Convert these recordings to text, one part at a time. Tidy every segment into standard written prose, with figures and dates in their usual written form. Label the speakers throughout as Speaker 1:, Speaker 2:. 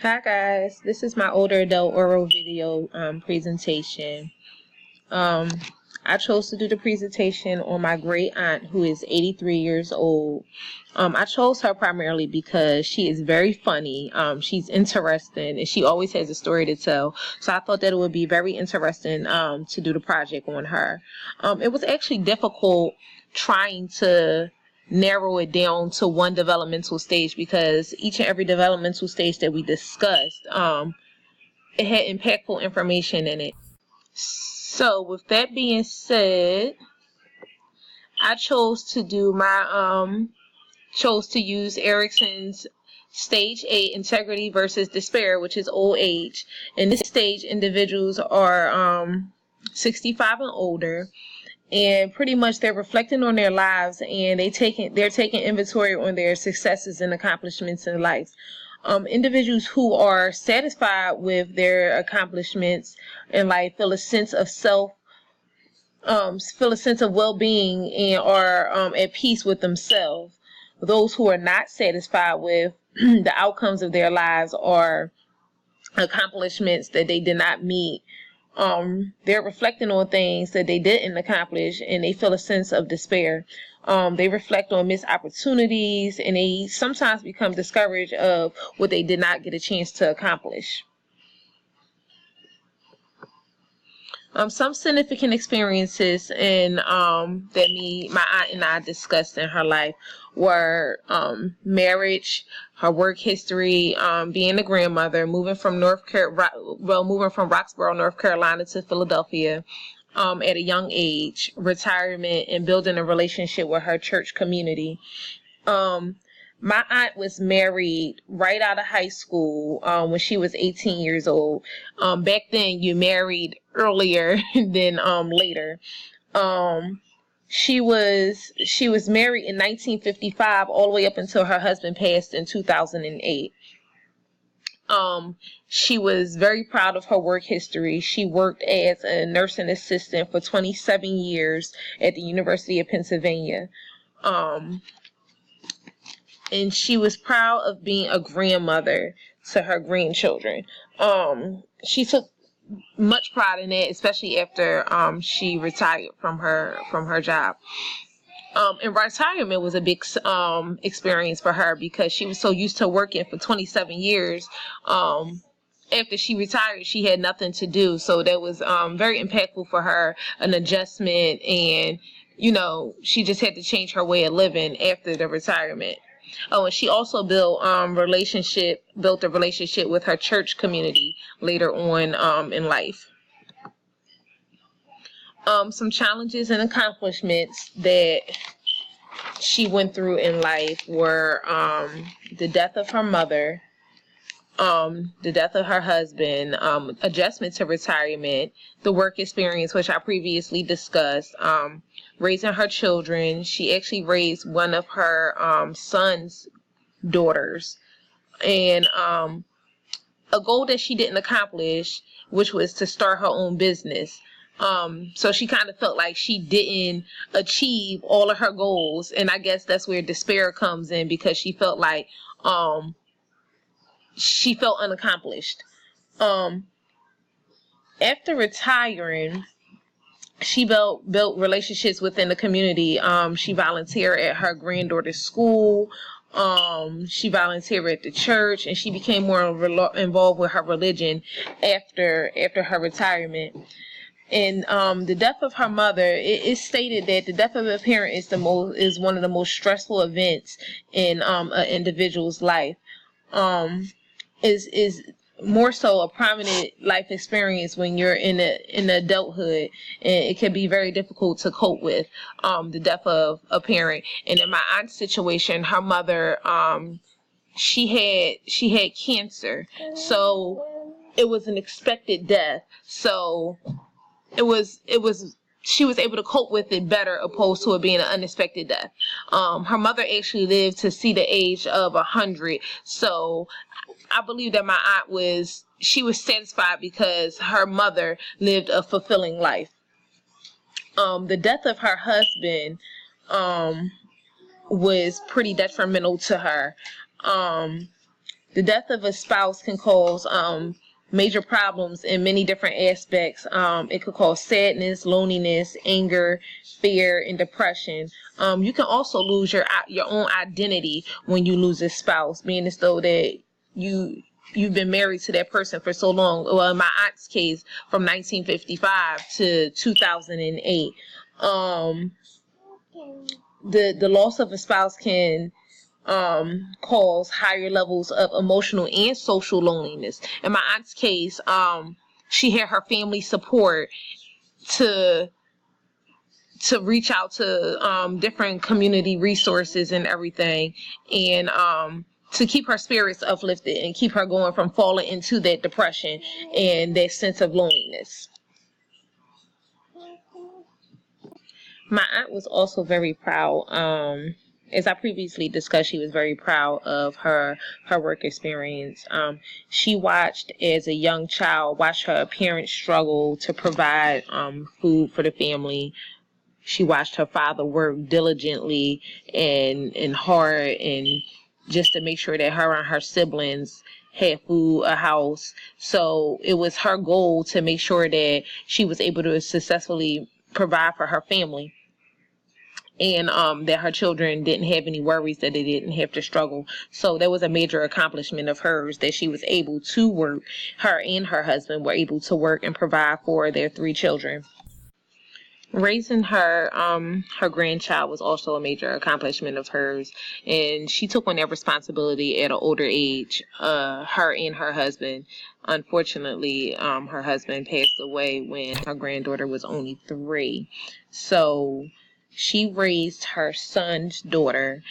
Speaker 1: Hi guys, this is my older adult oral video presentation. Um, I chose to do the presentation on my great aunt who is 83 years old. I chose her primarily because she is very funny. She's interesting and she always has a story to tell. So I thought that it would be very interesting to do the project on her. It was actually difficult trying to narrow it down to one developmental stage because each and every developmental stage that we discussed, it had impactful information in it. So with that being said, I chose to use Erikson's stage 8 integrity versus despair, which is old age. In this stage, individuals are 65 and older, and pretty much they're reflecting on their lives and they're taking inventory on their successes and accomplishments in life. Individuals who are satisfied with their accomplishments in life feel a sense of well-being and are at peace with themselves. Those who are not satisfied with the outcomes of their lives or accomplishments that they did not meet, they're reflecting on things that they didn't accomplish and they feel a sense of despair. They reflect on missed opportunities and they sometimes become discouraged of what they did not get a chance to accomplish. Some significant experiences in my aunt and I discussed in her life were marriage, her work history, being a grandmother, moving from Roxborough, North Carolina to Philadelphia at a young age, retirement, and building a relationship with her church community. My aunt was married right out of high school when she was 18 years old. Back then, you married earlier than later. She was married in 1955 all the way up until her husband passed in 2008. She was very proud of her work history. She worked as a nursing assistant for 27 years at the University of Pennsylvania. And she was proud of being a grandmother to her grandchildren. She took much pride in that, especially after she retired from her job. And retirement was a big experience for her because she was so used to working for 27 years. After she retired, she had nothing to do, so that was very impactful for her, an adjustment, and she just had to change her way of living after the retirement. Oh, and she also built a relationship with her church community later on in life. Some challenges and accomplishments that she went through in life were the death of her mother, the death of her husband, adjustment to retirement, the work experience, which I previously discussed, raising her children. She actually raised one of her son's daughters, and a goal that she didn't accomplish, which was to start her own business. So she kind of felt like she didn't achieve all of her goals, and I guess that's where despair comes in because she felt like she felt unaccomplished. After retiring, she built relationships within the community. She volunteered at her granddaughter's school. She volunteered at the church, and she became more involved with her religion after her retirement. And the death of her mother, it is stated that the death of a parent is one of the most stressful events in an individual's life. Is more so a prominent life experience when you're in adulthood, and it can be very difficult to cope with the death of a parent. And in my aunt's situation, her mother, she had cancer, so it was an expected death. So it was she was able to cope with it better opposed to it being an unexpected death. Her mother actually lived to see the age of 100. So I believe that my aunt was satisfied because her mother lived a fulfilling life. The death of her husband was pretty detrimental to her. The death of a spouse can cause major problems in many different aspects. It could cause sadness, loneliness, anger, fear, and depression. You can also lose your own identity when you lose a spouse, being as though that you've been married to that person for so long. Well, in my aunt's case, from 1955 to 2008. The loss of a spouse can cause higher levels of emotional and social loneliness. In my aunt's case, she had her family support to reach out to different community resources and everything, and to keep her spirits uplifted and keep her going from falling into that depression and that sense of loneliness. My aunt was also very proud. As I previously discussed, she was very proud of her work experience. She watched, as a young child, her parents struggle to provide food for the family. She watched her father work diligently and hard, and just to make sure that her and her siblings had food, a house. So it was her goal to make sure that she was able to successfully provide for her family, and that her children didn't have any worries, that they didn't have to struggle. So that was a major accomplishment of hers, that she was able to work. Her and her husband were able to work and provide for their 3 children. Raising her grandchild was also a major accomplishment of hers, and she took on that responsibility at an older age. Her and her husband, unfortunately, her husband passed away when her granddaughter was only 3. So she raised her son's daughter,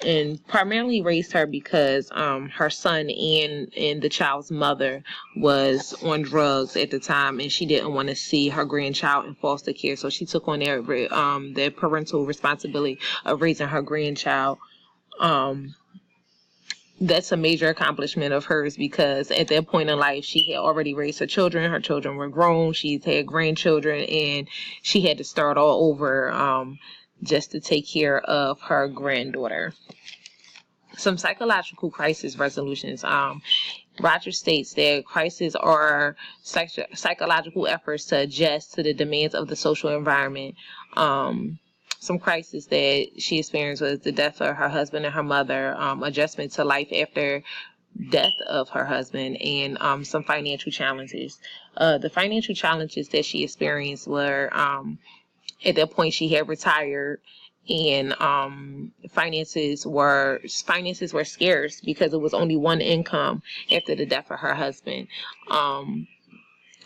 Speaker 1: and primarily raised her because her son and the child's mother was on drugs at the time, and she didn't want to see her grandchild in foster care. So she took on the parental responsibility of raising her grandchild. That's a major accomplishment of hers, because at that point in life, she had already raised her children. Her children were grown. She's had grandchildren, and she had to start all over just to take care of her granddaughter. Some psychological crisis resolutions. Rogers states that crises are psychological efforts to adjust to the demands of the social environment. Some crises that she experienced was the death of her husband and her mother, adjustment to life after death of her husband, and some financial challenges. The financial challenges that she experienced were, at that point she had retired, and finances were scarce because it was only one income after the death of her husband.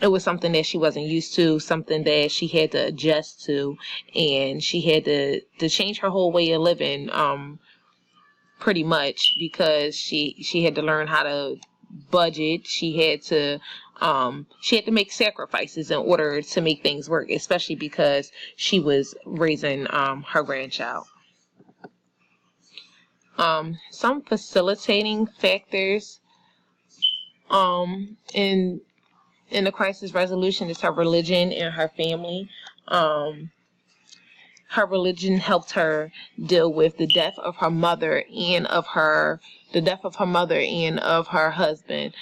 Speaker 1: It was something that she wasn't used to, something that she had to adjust to, and she had to change her whole way of living, pretty much, because she had to learn how to budget. She had to make sacrifices in order to make things work, especially because she was raising her grandchild. Some facilitating factors in the crisis resolution is her religion and her family. Her religion helped her deal with the death of her mother and of her husband.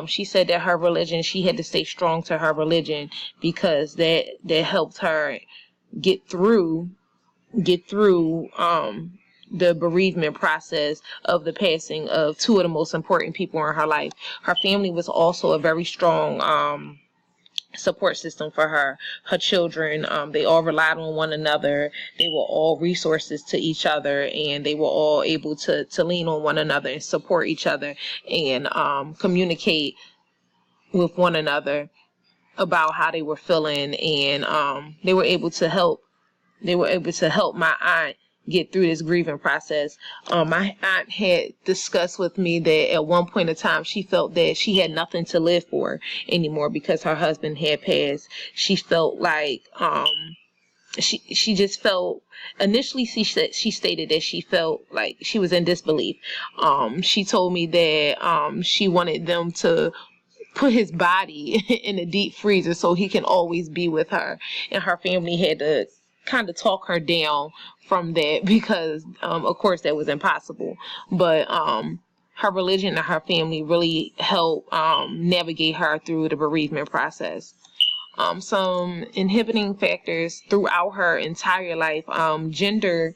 Speaker 1: She said that her religion, she had to stay strong to her religion, because that helped her get through the bereavement process of the passing of 2 of the most important people in her life. Her family was also a very strong support system for her. Her children, they all relied on one another. They were all resources to each other, and they were all able to lean on one another and support each other, and communicate with one another about how they were feeling, and they were able to help my aunt get through this grieving process. My aunt had discussed with me that at one point in time she felt that she had nothing to live for anymore because her husband had passed. She felt like she just felt, initially she stated that she felt like she was in disbelief. She told me that she wanted them to put his body in a deep freezer so he can always be with her, and her family had to kind of talk her down from that, because of course that was impossible. But her religion and her family really helped navigate her through the bereavement process. Some inhibiting factors throughout her entire life. Gender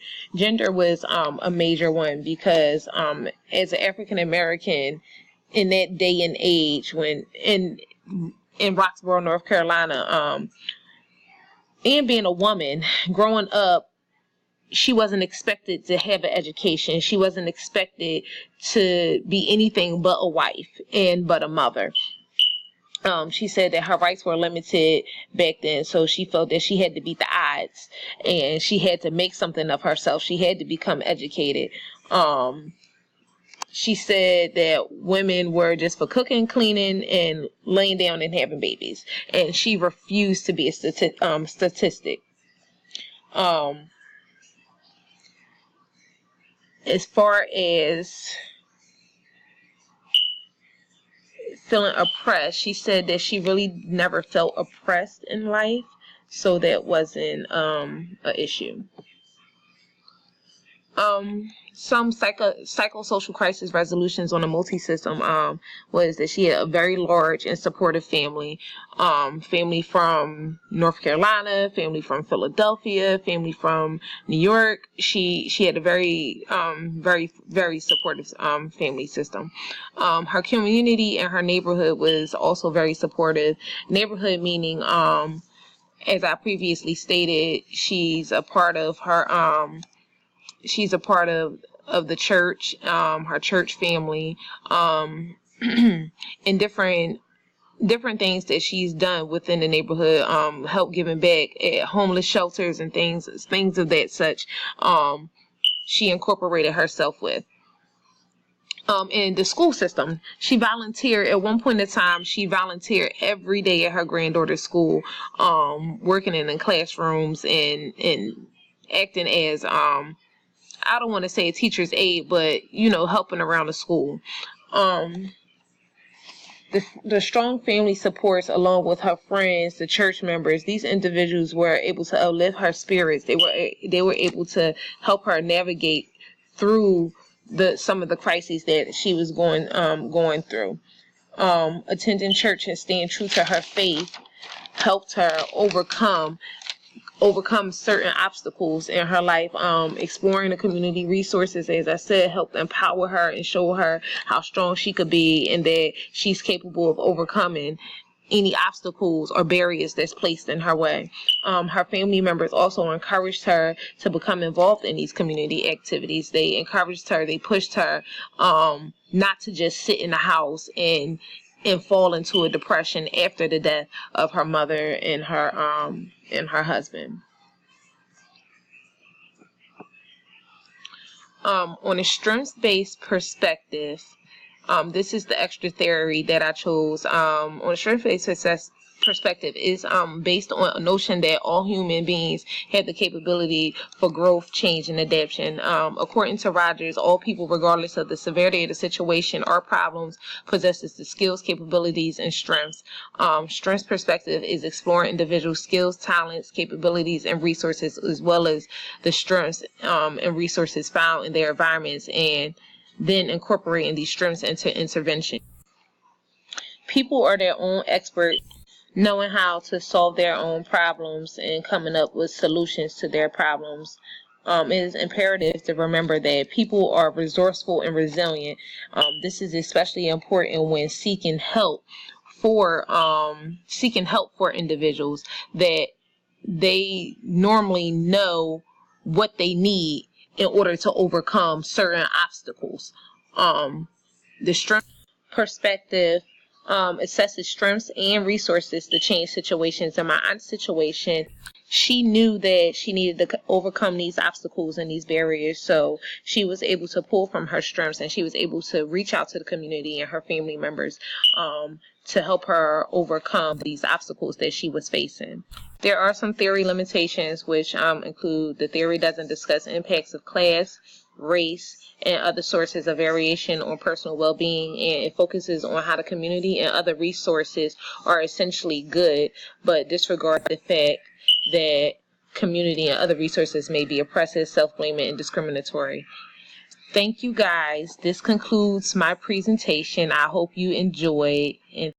Speaker 1: was a major one, because as an African American in that day and age, when in Roxborough, North Carolina, and being a woman growing up, she wasn't expected to have an education. She wasn't expected to be anything but a wife and but a mother. She said that her rights were limited back then, so she felt that she had to beat the odds, and she had to make something of herself. She had to become educated. She said that women were just for cooking, cleaning, and laying down and having babies, and she refused to be a statistic. As far as feeling oppressed, she said that she really never felt oppressed in life, so that wasn't an issue. Some psychosocial crisis resolutions on the multi-system was that she had a very large and supportive family. Family from North Carolina, family from Philadelphia, family from New York. She had a very very supportive family system. Her community and her neighborhood was also very supportive. Neighborhood meaning, as I previously stated, she's a part of the church, her church family, and different things that she's done within the neighborhood, help giving back at homeless shelters and things of that such. She incorporated herself with. In the school system, she volunteered at one point in time. She volunteered every day at her granddaughter's school, working in the classrooms and acting as I don't want to say a teacher's aide, but, helping around the school. The strong family supports, along with her friends, the church members, these individuals were able to uplift her spirits. They were able to help her navigate through some of the crises that she was going through. Attending church and staying true to her faith helped her overcome certain obstacles in her life. Exploring the community resources, as I said, helped empower her and show her how strong she could be, and that she's capable of overcoming any obstacles or barriers that's placed in her way. Her family members also encouraged her to become involved in these community activities. They encouraged her, they pushed her not to just sit in the house and fall into a depression after the death of her mother and her husband. On a strengths-based perspective, this is the extra theory that I chose. On a strengths-based perspective is based on a notion that all human beings have the capability for growth, change, and adaptation. According to Rogers, all people, regardless of the severity of the situation or problems, possesses the skills, capabilities, and strengths. Strengths perspective is exploring individual skills, talents, capabilities, and resources, as well as the strengths and resources found in their environments, and then incorporating these strengths into intervention. People are their own experts, knowing how to solve their own problems and coming up with solutions to their problems. It is imperative to remember that people are resourceful and resilient. This is especially important when seeking help for individuals, that they normally know what they need in order to overcome certain obstacles. The strength perspective assesses strengths and resources to change situations. In my aunt's situation, she knew that she needed to overcome these obstacles and these barriers, so she was able to pull from her strengths, and she was able to reach out to the community and her family members to help her overcome these obstacles that she was facing. There are some theory limitations, which include the theory doesn't discuss impacts of class, race, and other sources of variation on personal well-being, and it focuses on how the community and other resources are essentially good, but disregard the fact that community and other resources may be oppressive, self-blaming, and discriminatory. thank you guys. This concludes my presentation. I hope you enjoyed. And